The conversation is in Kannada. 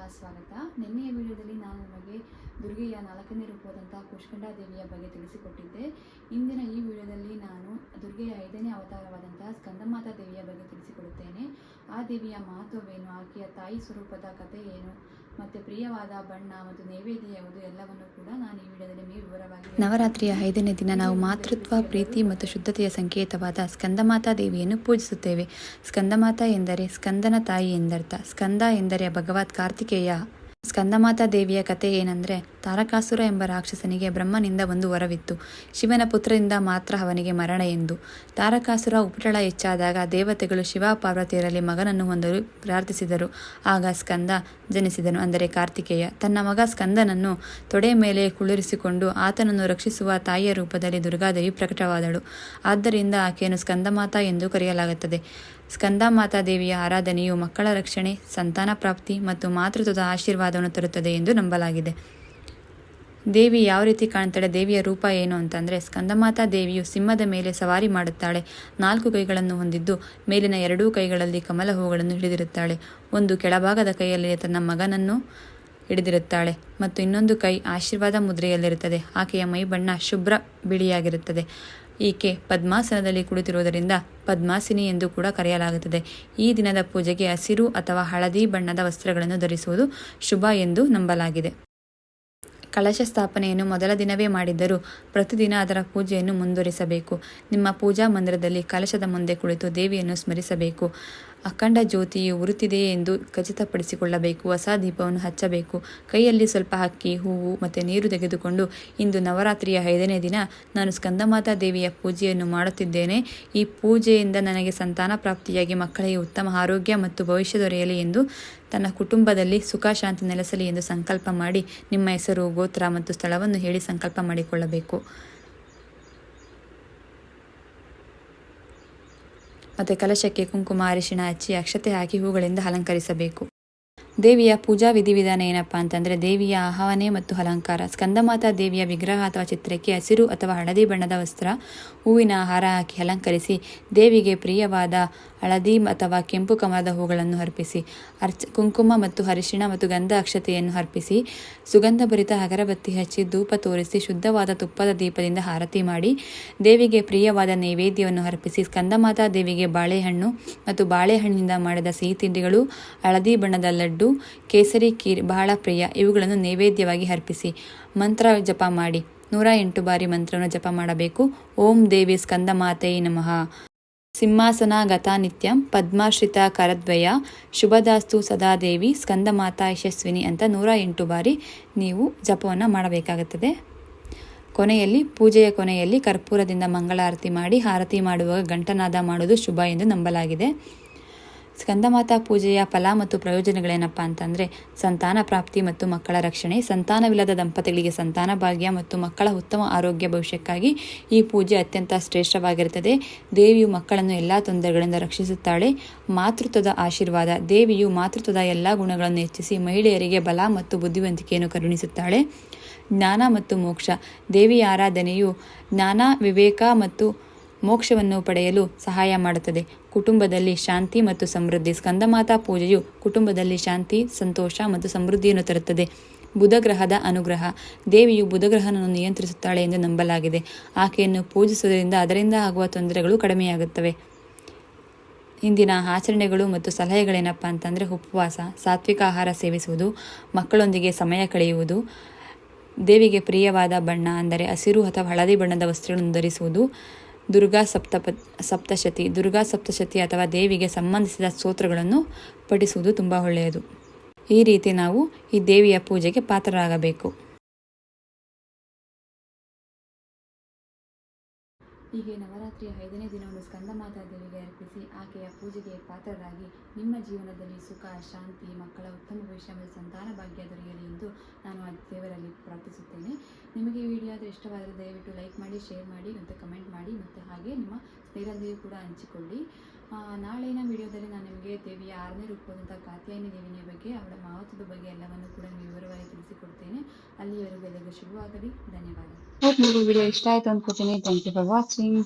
ಸ್ವಾಗತ. ನಿನ್ನೆಯ ವಿಡಿಯೋದಲ್ಲಿ ನಾನು ನಿಮಗೆ ದುರ್ಗೆಯ 4ನೇ ರೂಪವಾದಂತಹ ಕುಷ್ಕಂಡಾ ದೇವಿಯ ಬಗ್ಗೆ ತಿಳಿಸಿಕೊಟ್ಟಿದ್ದೆ. ಇಂದಿನ ಈ ವಿಡಿಯೋದಲ್ಲಿ ನಾನು ದುರ್ಗೆಯ 5ನೇ ಅವತಾರವಾದಂತಹ ಸ್ಕಂದಮಾತಾ ದೇವಿಯ ಬಗ್ಗೆ ತಿಳಿಸಿಕೊಡುತ್ತೇನೆ. ಆ ದೇವಿಯ ಮಹತ್ವವೇನು, ಆಕೆಯ ತಾಯಿ ಸ್ವರೂಪದ ಕಥೆ ಏನು, ಮತ್ತು ಪ್ರಿಯವಾದ ಬಣ್ಣ ಮತ್ತು ನೈವೇದ್ಯ ಯಾವುದು ಎಲ್ಲವನ್ನು ಕೂಡ ನಾನು ಈ ವಿಡಿಯೋದಲ್ಲಿ ವಿವರವಾಗಿ. ನವರಾತ್ರಿಯ 5ನೇ ದಿನ ನಾವು ಮಾತೃತ್ವ, ಪ್ರೀತಿ ಮತ್ತು ಶುದ್ಧತೆಯ ಸಂಕೇತವಾದ ಸ್ಕಂದಮಾತಾ ದೇವಿಯನ್ನು ಪೂಜಿಸುತ್ತೇವೆ. ಸ್ಕಂದಮಾತಾ ಎಂದರೆ ಸ್ಕಂದನ ತಾಯಿ ಎಂದರ್ಥ. ಸ್ಕಂದ ಎಂದರೆ ಭಗವತ್ ಕಾರ್ತಿಕೇಯ. ಸ್ಕಂದಮಾತಾ ದೇವಿಯ ಕಥೆ ಏನಂದರೆ, ತಾರಕಾಸುರ ಎಂಬ ರಾಕ್ಷಸನಿಗೆ ಬ್ರಹ್ಮನಿಂದ ಒಂದು ವರವಿತ್ತು. ಶಿವನ ಪುತ್ರರಿಂದ ಮಾತ್ರ ಅವನಿಗೆ ಮರಣ ಎಂದು. ತಾರಕಾಸುರ ಉಪಟಳ ಹೆಚ್ಚಾದಾಗ ದೇವತೆಗಳು ಶಿವ ಪಾರ್ವತಿಯರಲ್ಲಿ ಮಗನನ್ನು ಹೊಂದಲು ಪ್ರಾರ್ಥಿಸಿದರು. ಆಗ ಸ್ಕಂದ ಜನಿಸಿದನು, ಅಂದರೆ ಕಾರ್ತಿಕೇಯ. ತನ್ನ ಮಗ ಸ್ಕಂದನನ್ನು ತೊಡೆ ಮೇಲೆ ಕುಳ್ಳಿರಿಸಿಕೊಂಡು ಆತನನ್ನು ರಕ್ಷಿಸುವ ತಾಯಿಯ ರೂಪದಲ್ಲಿ ದುರ್ಗಾದೇವಿ ಪ್ರಕಟವಾದಳು. ಆದ್ದರಿಂದ ಆಕೆಯನ್ನು ಸ್ಕಂದಮಾತಾ ಎಂದು ಕರೆಯಲಾಗುತ್ತದೆ. ಸ್ಕಂದಮಾತಾ ದೇವಿಯ ಆರಾಧನೆಯು ಮಕ್ಕಳ ರಕ್ಷಣೆ, ಸಂತಾನ ಪ್ರಾಪ್ತಿ ಮತ್ತು ಮಾತೃತ್ವದ ಆಶೀರ್ವಾದವನ್ನು ತರುತ್ತದೆ ಎಂದು ನಂಬಲಾಗಿದೆ. ದೇವಿ ಯಾವ ರೀತಿ ಕಾಣ್ತಾಳೆ, ದೇವಿಯ ರೂಪ ಏನು ಅಂತಂದರೆ, ಸ್ಕಂದಮಾತಾ ದೇವಿಯು ಸಿಂಹದ ಮೇಲೆ ಸವಾರಿ ಮಾಡುತ್ತಾಳೆ. 4 ಕೈಗಳನ್ನು ಹೊಂದಿದ್ದು ಮೇಲಿನ 2 ಕೈಗಳಲ್ಲಿ ಕಮಲ ಹೂಗಳನ್ನು ಹಿಡಿದಿರುತ್ತಾಳೆ. ಒಂದು ಕೆಳಭಾಗದ ಕೈಯಲ್ಲಿ ತನ್ನ ಮಗನನ್ನು ಹಿಡಿದಿರುತ್ತಾಳೆ ಮತ್ತು ಇನ್ನೊಂದು ಕೈ ಆಶೀರ್ವಾದ ಮುದ್ರೆಯಲ್ಲಿರುತ್ತದೆ. ಆಕೆಯ ಮೈ ಬಣ್ಣ ಶುಭ್ರ ಬಿಳಿಯಾಗಿರುತ್ತದೆ. ಈಕೆ ಪದ್ಮಾಸನದಲ್ಲಿ ಕುಳಿತಿರುವುದರಿಂದ ಪದ್ಮಾಸಿನಿ ಎಂದು ಕೂಡ ಕರೆಯಲಾಗುತ್ತದೆ. ಈ ದಿನದ ಪೂಜೆಗೆ ಹಸಿರು ಅಥವಾ ಹಳದಿ ಬಣ್ಣದ ವಸ್ತ್ರಗಳನ್ನು ಧರಿಸುವುದು ಶುಭ ಎಂದು ನಂಬಲಾಗಿದೆ. ಕಳಶ ಸ್ಥಾಪನೆಯನ್ನು ಮೊದಲ ದಿನವೇ ಮಾಡಿದ್ದರೂ ಪ್ರತಿದಿನ ಅದರ ಪೂಜೆಯನ್ನು ಮುಂದುವರಿಸಬೇಕು. ನಿಮ್ಮ ಪೂಜಾ ಮಂದಿರದಲ್ಲಿ ಕಲಶದ ಮುಂದೆ ಕುಳಿತು ದೇವಿಯನ್ನು ಸ್ಮರಿಸಬೇಕು. ಅಖಂಡ ಜ್ಯೋತಿಯು ಉರುತ್ತಿದೆಯೇ ಎಂದು ಖಚಿತಪಡಿಸಿಕೊಳ್ಳಬೇಕು. ಹೊಸ ದೀಪವನ್ನು ಹಚ್ಚಬೇಕು. ಕೈಯಲ್ಲಿ ಸ್ವಲ್ಪ ಅಕ್ಕಿ, ಹೂವು ಮತ್ತು ನೀರು ತೆಗೆದುಕೊಂಡು, ಇಂದು ನವರಾತ್ರಿಯ 5ನೇ ದಿನ ನಾನು ಸ್ಕಂದಮಾತಾ ದೇವಿಯ ಪೂಜೆಯನ್ನು ಮಾಡುತ್ತಿದ್ದೇನೆ. ಈ ಪೂಜೆಯಿಂದ ನನಗೆ ಸಂತಾನ ಪ್ರಾಪ್ತಿಯಾಗಿ ಮಕ್ಕಳಿಗೆ ಉತ್ತಮ ಆರೋಗ್ಯ ಮತ್ತು ಭವಿಷ್ಯ ದೊರೆಯಲಿ ಎಂದು, ತನ್ನ ಕುಟುಂಬದಲ್ಲಿ ಸುಖ ಶಾಂತಿ ನೆಲೆಸಲಿ ಎಂದು ಸಂಕಲ್ಪ ಮಾಡಿ ನಿಮ್ಮ ಹೆಸರು, ಗೋತ್ರ ಮತ್ತು ಸ್ಥಳವನ್ನು ಹೇಳಿ ಸಂಕಲ್ಪ ಮಾಡಿಕೊಳ್ಳಬೇಕು. ಮತ್ತು ಕಲಶಕ್ಕೆ ಕುಂಕುಮ, ಅರಿಶಿಣ ಹಚ್ಚಿ ಅಕ್ಷತೆ ಹಾಕಿ ಹೂಗಳಿಂದ ಅಲಂಕರಿಸಬೇಕು. ದೇವಿಯ ಪೂಜಾ ವಿಧಿವಿಧಾನ ಏನಪ್ಪಾ ಅಂತಂದರೆ, ದೇವಿಯ ಆಹ್ವಾನೆ ಮತ್ತು ಅಲಂಕಾರ. ಸ್ಕಂದಮಾತಾ ದೇವಿಯ ವಿಗ್ರಹ ಅಥವಾ ಚಿತ್ರಕ್ಕೆ ಹಸಿರು ಅಥವಾ ಹಳದಿ ಬಣ್ಣದ ವಸ್ತ್ರ, ಹೂವಿನ ಹಾರ ಹಾಕಿ ಅಲಂಕರಿಸಿ ದೇವಿಗೆ ಪ್ರಿಯವಾದ ಹಳದಿ ಅಥವಾ ಕೆಂಪು ಕಮಲದ ಹೂಗಳನ್ನು ಅರ್ಪಿಸಿ, ಕುಂಕುಮ ಮತ್ತು ಅರಿಶಿಣ ಮತ್ತು ಗಂಧ ಅಕ್ಷತೆಯನ್ನು ಅರ್ಪಿಸಿ, ಸುಗಂಧಭರಿತ ಅಗರಬತ್ತಿ ಹಚ್ಚಿ ಧೂಪ ತೋರಿಸಿ ಶುದ್ಧವಾದ ತುಪ್ಪದ ದೀಪದಿಂದ ಆರತಿ ಮಾಡಿ ದೇವಿಗೆ ಪ್ರಿಯವಾದ ನೈವೇದ್ಯವನ್ನು ಅರ್ಪಿಸಿ, ಸ್ಕಂದಮಾತಾ ದೇವಿಗೆ ಬಾಳೆಹಣ್ಣು ಮತ್ತು ಬಾಳೆಹಣ್ಣಿನಿಂದ ಮಾಡಿದ ಸಿಹಿ ತಿಂಡಿಗಳು, ಹಳದಿ ಬಣ್ಣದ ಲಡ್ಡು, ಕೇಸರಿ ಖೀರ್ ಬಹಳ ಪ್ರಿಯ, ಇವುಗಳನ್ನು ನೈವೇದ್ಯವಾಗಿ ಅರ್ಪಿಸಿ ಮಂತ್ರ ಜಪ ಮಾಡಿ 108 ಬಾರಿ ಮಂತ್ರವನ್ನು ಜಪ ಮಾಡಬೇಕು. ಓಂ ದೇವಿ ಸ್ಕಂದಮಾತೆಯೇ ನಮಃ. ಸಿಂಹಾಸನ ಗತಾ ನಿತ್ಯಂ ಪದ್ಮಾಶ್ರಿತ ಕರದ್ವಯ ಶುಭದಾಸ್ತು ಸದಾದೇವಿ ಸ್ಕಂದಮಾತಾ ಯಶಸ್ವಿನಿ ಅಂತ 108 ಬಾರಿ ನೀವು ಜಪವನ್ನು ಮಾಡಬೇಕಾಗುತ್ತದೆ. ಪೂಜೆಯ ಕೊನೆಯಲ್ಲಿ ಕರ್ಪೂರದಿಂದ ಮಂಗಳಾರತಿ ಮಾಡಿ, ಆರತಿ ಮಾಡುವಾಗ ಘಂಟನಾದ ಮಾಡುವುದು ಶುಭ ಎಂದು ನಂಬಲಾಗಿದೆ. ಸ್ಕಂದಮಾತಾ ಪೂಜೆಯ ಫಲ ಮತ್ತು ಪ್ರಯೋಜನಗಳೇನಪ್ಪ ಅಂತಂದರೆ, ಸಂತಾನ ಪ್ರಾಪ್ತಿ ಮತ್ತು ಮಕ್ಕಳ ರಕ್ಷಣೆ, ಸಂತಾನವಿಲ್ಲದ ದಂಪತಿಗಳಿಗೆ ಸಂತಾನ ಭಾಗ್ಯ ಮತ್ತು ಮಕ್ಕಳ ಉತ್ತಮ ಆರೋಗ್ಯ ಭವಿಷ್ಯಕ್ಕಾಗಿ ಈ ಪೂಜೆ ಅತ್ಯಂತ ಶ್ರೇಷ್ಠವಾಗಿರುತ್ತದೆ. ದೇವಿಯು ಮಕ್ಕಳನ್ನು ಎಲ್ಲ ತೊಂದರೆಗಳಿಂದ ರಕ್ಷಿಸುತ್ತಾಳೆ. ಮಾತೃತ್ವದ ಆಶೀರ್ವಾದ. ದೇವಿಯು ಮಾತೃತ್ವದ ಎಲ್ಲ ಗುಣಗಳನ್ನು ಹೆಚ್ಚಿಸಿ ಮಹಿಳೆಯರಿಗೆ ಬಲ ಮತ್ತು ಬುದ್ಧಿವಂತಿಕೆಯನ್ನು ಕರುಣಿಸುತ್ತಾಳೆ. ಜ್ಞಾನ ಮತ್ತು ಮೋಕ್ಷ. ದೇವಿಯ ಆರಾಧನೆಯು ಜ್ಞಾನ, ವಿವೇಕ ಮತ್ತು ಮೋಕ್ಷವನ್ನು ಪಡೆಯಲು ಸಹಾಯ ಮಾಡುತ್ತದೆ. ಕುಟುಂಬದಲ್ಲಿ ಶಾಂತಿ ಮತ್ತು ಸಮೃದ್ಧಿ. ಸ್ಕಂದಮಾತಾ ಪೂಜೆಯು ಕುಟುಂಬದಲ್ಲಿ ಶಾಂತಿ, ಸಂತೋಷ ಮತ್ತು ಸಮೃದ್ಧಿಯನ್ನು ತರುತ್ತದೆ. ಬುಧಗ್ರಹದ ಅನುಗ್ರಹ. ದೇವಿಯು ಬುಧಗ್ರಹನನ್ನು ನಿಯಂತ್ರಿಸುತ್ತಾಳೆ ಎಂದು ನಂಬಲಾಗಿದೆ. ಆಕೆಯನ್ನು ಪೂಜಿಸುವುದರಿಂದ ಅದರಿಂದ ಆಗುವ ತೊಂದರೆಗಳು ಕಡಿಮೆಯಾಗುತ್ತವೆ. ಇಂದಿನ ಆಚರಣೆಗಳು ಮತ್ತು ಸಲಹೆಗಳೇನಪ್ಪ ಅಂತಂದರೆ, ಉಪವಾಸ, ಸಾತ್ವಿಕ ಆಹಾರ ಸೇವಿಸುವುದು, ಮಕ್ಕಳೊಂದಿಗೆ ಸಮಯ ಕಳೆಯುವುದು, ದೇವಿಗೆ ಪ್ರಿಯವಾದ ಬಣ್ಣ ಅಂದರೆ ಹಸಿರು ಅಥವಾ ಹಳದಿ ಬಣ್ಣದ ವಸ್ತ್ರಗಳನ್ನು ಧರಿಸುವುದು, ದುರ್ಗಾ ಸಪ್ತಶತಿ ಅಥವಾ ದೇವಿಗೆ ಸಂಬಂಧಿಸಿದ ಸ್ತೋತ್ರಗಳನ್ನು ಪಠಿಸುವುದು ತುಂಬ ಒಳ್ಳೆಯದು. ಈ ರೀತಿ ನಾವು ಈ ದೇವಿಯ ಪೂಜೆಗೆ ಪಾತ್ರರಾಗಬೇಕು. ಹೀಗೆ ನವರಾತ್ರಿಯ 5ನೇ ದಿನವನ್ನು ಸ್ಕಂದಮಾತಾ ದೇವಿಗೆ ಅರ್ಪಿಸಿ ಆಕೆಯ ಪೂಜೆಗೆ ಪಾತ್ರರಾಗಿ ನಿಮ್ಮ ಜೀವನದಲ್ಲಿ ಸುಖ, ಶಾಂತಿ, ಮಕ್ಕಳ ಉತ್ತಮ ಭವಿಷ್ಯ ಮತ್ತು ಸಂತಾನ ಭಾಗ್ಯ ದೊರೆಯಲಿ ಎಂದು ನಾನು ಆ ದೇವರಲ್ಲಿ ಪ್ರಾರ್ಥಿಸುತ್ತೇನೆ. ನಿಮಗೆ ಈ ವಿಡಿಯೋ ಆದರೆ ಇಷ್ಟವಾದರೆ ದಯವಿಟ್ಟು ಲೈಕ್ ಮಾಡಿ, ಶೇರ್ ಮಾಡಿ ಮತ್ತು ಕಮೆಂಟ್ ಮಾಡಿ ಮತ್ತು ಹಾಗೆ ನಿಮ್ಮ ಸ್ನೇಹಿತರೊಂದಿಗೆ ಕೂಡ ಹಂಚಿಕೊಳ್ಳಿ. ನಾಳಿನ ವಿಡಿಯೋದಲ್ಲಿ ನಾನು ನಿಮಗೆ ದೇವಿಯ 6ನೇ ರೂಪವಾದಂಥ ಕಾತ್ಯಾಯನಿ ದೇವಿಯ ಬಗ್ಗೆ, ಅವಳ ಮಹತ್ವದ ಬಗ್ಗೆ ಎಲ್ಲವನ್ನು ಕೂಡ ವಿವರವಾಗಿ ತಿಳಿಸಿಕೊಡ್ತೇನೆ. ಅಲ್ಲಿಯವರೆಗೂ ಎಲ್ಲರಿಗೂ ಶುಭವಾಗಲಿ. ಧನ್ಯವಾದ. ಹೋಪ್ ನಿಮಗೆ ವಿಡಿಯೋ ಇಷ್ಟ ಆಯಿತು ಅಂದ್ಕೊಳ್ತೀನಿ. Thank you for watching.